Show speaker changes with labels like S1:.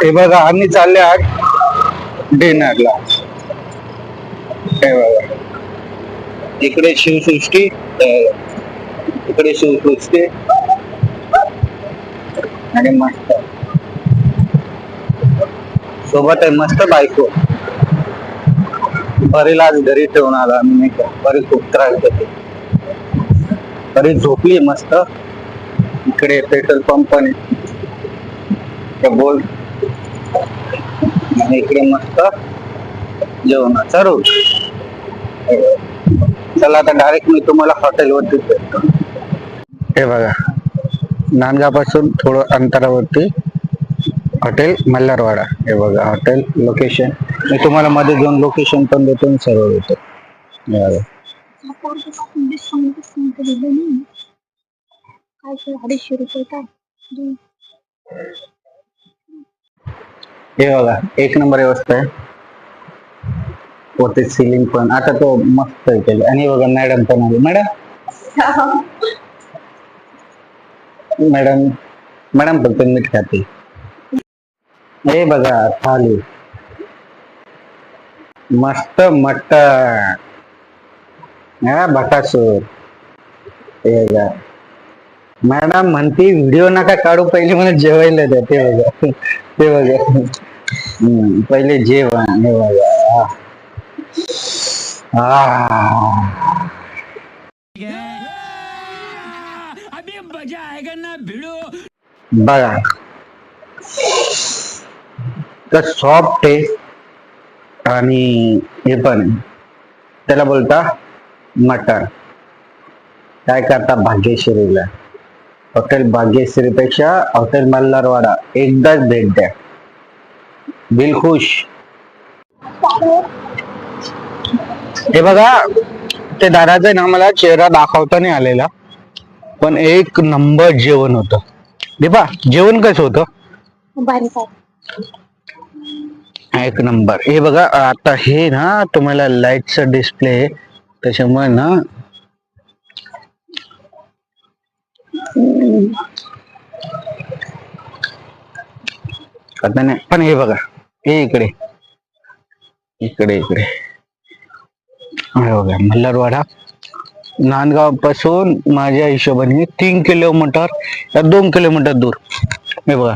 S1: हे बघा आम्ही चालले आज डिनरला. हे बघा इकडे शिवसृष्टी, इकडे शिवसृष्टी आणि मस्त सोबत आहे मस्त बायको. परीला आज घरी ठेवून आला आम्ही, नाही का. परी खूप त्रास देते. परी झोपली मस्त. इकडे पेट्रोल पंप पण बोल आणि इकडे मस्त जेवणाचा रोल. चला आता डायरेक्ट मी तुम्हाला हॉटेलवरती भेटतो. हे बघा नांदगाव पासून थोडं अंतरावरती हॉटेल मल्हारवाडा. हे बघा हॉटेल लोकेशन. मी तुम्हाला मध्ये जाऊन लोकेशन पण देतो आणि सर्व देतो. हे बघा एक नंबर व्यवस्था आहे. वरती सिलिंग पण आता तो मस्त आहे केलं. आणि बघा मॅडम पण आली. मॅडम मॅडम फक्त मीठ खाते. हे बघा थाली मस्त मटण बटासूर. हे बघा मॅडम म्हणती व्हिडिओ नका काढू, पहिले मला जेवायला द्या. ते बघा ते बघा पहिले जेवण. हे बघा बघा तर सॉफ्ट आहे आणि हे पण त्याला बोलता मटण. काय करता भाग्यश्रीला. हॉटेल भाग्यश्री पेक्षा हॉटेल मल्हारवाडा एकदाच भेट द्या, दिल खुश. हे बघा ते दादाचा ना मला चेहरा दाखवता नाही आलेला, पण एक नंबर जेवण होतं. दीपा जेवण कसं होतं? एक नंबर. हे बघा आता हे ना तुम्हाला लाईटचा डिस्प्ले त्याच्यामुळे ना आता नाही. पण हे बघा हे इकडे इकडे इकडे हे बघा मल्हारवाडा नांदगाव पासून माझ्या हिशोबाने 3 किलोमीटर या 2 किलोमीटर दूर. हे बघा